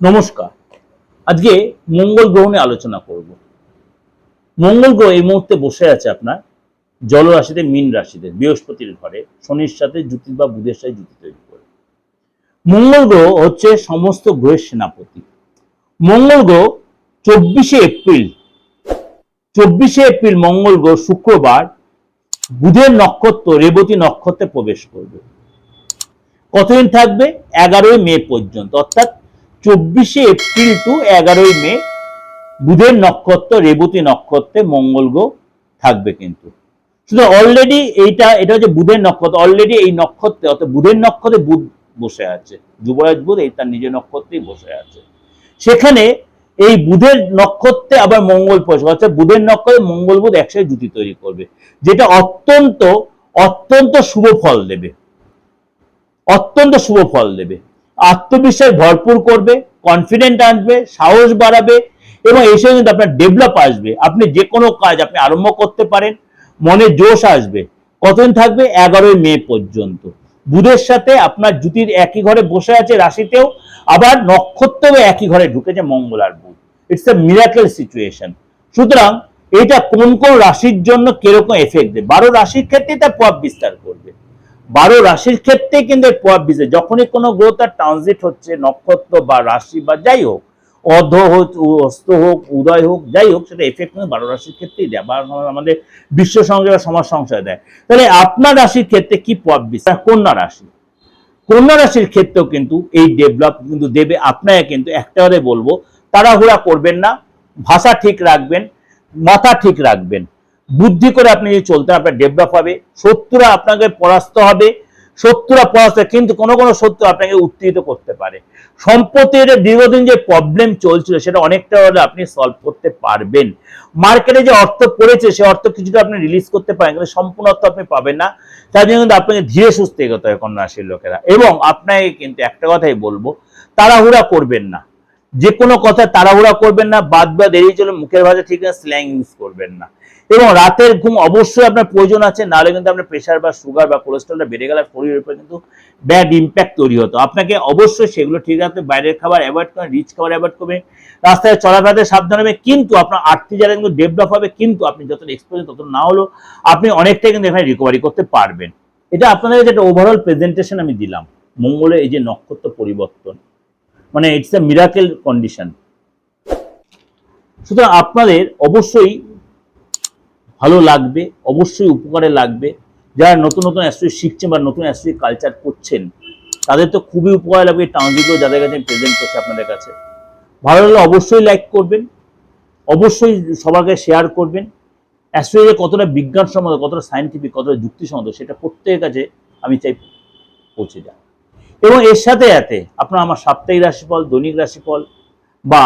নমস্কার। আজকে মঙ্গল গ্রহ নিয়ে আলোচনা করব। মঙ্গল গ্রহ এই মুহূর্তে বসে আছে আপনার জল রাশিতে, মীন রাশিতে, বৃহস্পতির ঘরে, শনির সাথে জুতি বা বুধের সাথে জুতি তৈরি করে। মঙ্গল গ্রহ হচ্ছে সমস্ত গ্রহের সেনাপতি। মঙ্গল গ্রহ 24শে এপ্রিল মঙ্গল গ্রহ শুক্রবার বুধের নক্ষত্র রেবতী নক্ষত্রে প্রবেশ করবে। কতদিন থাকবে? 11ই মে পর্যন্ত, অর্থাৎ 24শে এপ্রিল টু 11ই মে বুধের নক্ষত্র রেবতী নক্ষত্রে মঙ্গল গ্রহ থাকবে। কিন্তু শুধু অলরেডি এটা হচ্ছে বুধের নক্ষত্র, অলরেডি এই নক্ষত্রে অর্থাৎ বুধের নক্ষত্রে বুধ বসে আছে, যুবরাজ বুধ এই তার নিজের নক্ষত্রেই বসে আছে। সেখানে এই বুধের নক্ষত্রে আবার মঙ্গল প্রবেশ, অর্থাৎ বুধের নক্ষত্রে মঙ্গল বুধ একসাথে জুতি তৈরি করবে, যেটা অত্যন্ত অত্যন্ত শুভ ফল দেবে, অত্যন্ত শুভ ফল দেবে। আত্মবিশ্বাস ভরপুর করবে, কনফিডেন্ট আনবে, সাহস বাড়াবে এবং এই সময় কিন্তু আপনার ডেভেলপ আসবে। আপনি যে কোনো কাজ আপনি আরম্ভ করতে পারেন, মনে জোশ আসবে। কতদিন থাকবে? 11ই মে পর্যন্ত। বুধের সাথে আপনার জুতির একই ঘরে বসে আছে রাশিতেও, আবার নক্ষত্রেও একই ঘরে ঢুকেছে মঙ্গল আর বুধ। It's a miracle situation. সুতরাং এটা কোন কোন রাশির জন্য কিরকম এফেক্ট দেবে, 12 রাশির ক্ষেত্রে তার প্রভাব বিস্তার করবে। 12 রাশির ক্ষেত্রে কিন্তু প্রভাব বিস্তার, যখনই কোনো গ্রহ তার ট্রানজিট হচ্ছে নক্ষত্র বা রাশি বা যাই হোক, অর্ধ হোক, অস্ত হোক, উদয় হোক, যাই হোক, সেটা এফেক্ট কিন্তু 12 রাশির ক্ষেত্রেই দেয়, বা আমাদের বিশ্ব সংসার বা সমাজ সংসার দেয়। তাহলে আপনার রাশির ক্ষেত্রে কি প্রভাব বিস্তার? কন্যা রাশির ক্ষেত্রেও কিন্তু এই ডেভেলপ কিন্তু দেবে। আপনাকে কিন্তু একটা কথা বলবো, তাড়াহুড়া করবেন না, ভাষা ঠিক রাখবেন, মাথা ঠিক রাখবেন, বুদ্ধি করে আপনি যদি চলতে আপনার ডেভেলপ হবে। শত্রুরা আপনাকে পরাস্ত হবে, কিন্তু কোনো কোনো শত্রু আপনাকে উত্তেজিত করতে পারে। সম্পত্তির দীর্ঘদিন যে প্রবলেম চলছিল সেটা অনেকটা হলে আপনি সলভ করতে পারবেন। মার্কেটে যে অর্থ পড়েছে সে অর্থ কিছুটা আপনি রিলিজ করতে পারেন, কিন্তু সম্পূর্ণ অর্থ আপনি পাবেন না। তার জন্য কিন্তু আপনাকে ধীরে সুস্থে এগোতে হবে কন্যা রাশির লোকেরা। এবং আপনাকে কিন্তু একটা কথাই বলবো, তাড়াহুড়া করবেন না, যে কোনো কথা তাড়াহুড়া করবেন না, বাদ এড়িয়ে চলে, মুখের ভাষা ঠিক না, স্ল্যাং ইউজ করবেন না। এবং রাতের ঘুম অবশ্যই আপনার প্রয়োজন আছে, নাহলে কিন্তু আপনার প্রেশার বা সুগার বা কোলেস্ট্রলটা বেড়ে গেলে শরীরের উপরে কিন্তু ব্যাড ইম্প্যাক্ট তৈরি হতো। আপনাকে অবশ্যই সেগুলো ঠিক রাখতে, বাইরের খাবার অ্যাভয়েড করবেন, রিচ খাবার অ্যাভয়েড করবেন, রাস্তায় চলাফেরাতে সাবধান হবে। কিন্তু আপনার আর্থিক জায়গা কিন্তু ডেভেলপ হবে, কিন্তু আপনি যত এক্সপোজ তত না হলেও আপনি অনেকটাই কিন্তু এখানে রিকভারি করতে পারবেন। এটা আপনাদের যেটা ওভারঅল প্রেজেন্টেশন আমি দিলাম মঙ্গলের এই যে নক্ষত্র পরিবর্তন, মানে ইটস এ মিরাকেল কন্ডিশন। সুতরাং আপনাদের অবশ্যই ভালো লাগবে, অবশ্যই উপকারে লাগবে। যারা নতুন নতুন অ্যাস্ট্রোলজি শিখছেন বা নতুন অ্যাস্ট্রোলজি কালচার করছেন তাদের তো খুবই উপকার লাগবে। ট্রানজিটও যাদের কাছে প্রেজেন্ট করছে আপনাদের কাছে, ভালো লাগলে অবশ্যই লাইক করবেন, অবশ্যই সবার কাছে শেয়ার করবেন। অ্যাস্ট্রোলজি কতটা বিজ্ঞানসম্মত, কতটা সায়েন্টিফিক, কতটা যুক্তিসম্মত সেটা প্রত্যেকের কাছে আমি চাই পৌঁছে যায়। এবং এর সাথে সাথে আপনার আমার সাপ্তাহিক রাশিফল, দৈনিক রাশিফল বা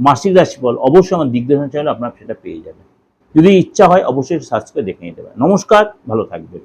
মাসিক রাশিফল অবশ্যই আমার দিগদর্শন চ্যানেলে আপনারা সেটা পেয়ে যাবেন। যদি ইচ্ছা হয় অবশ্যই সার্চ করে দেখে নিতে পারেন। নমস্কার, ভালো থাকবেন।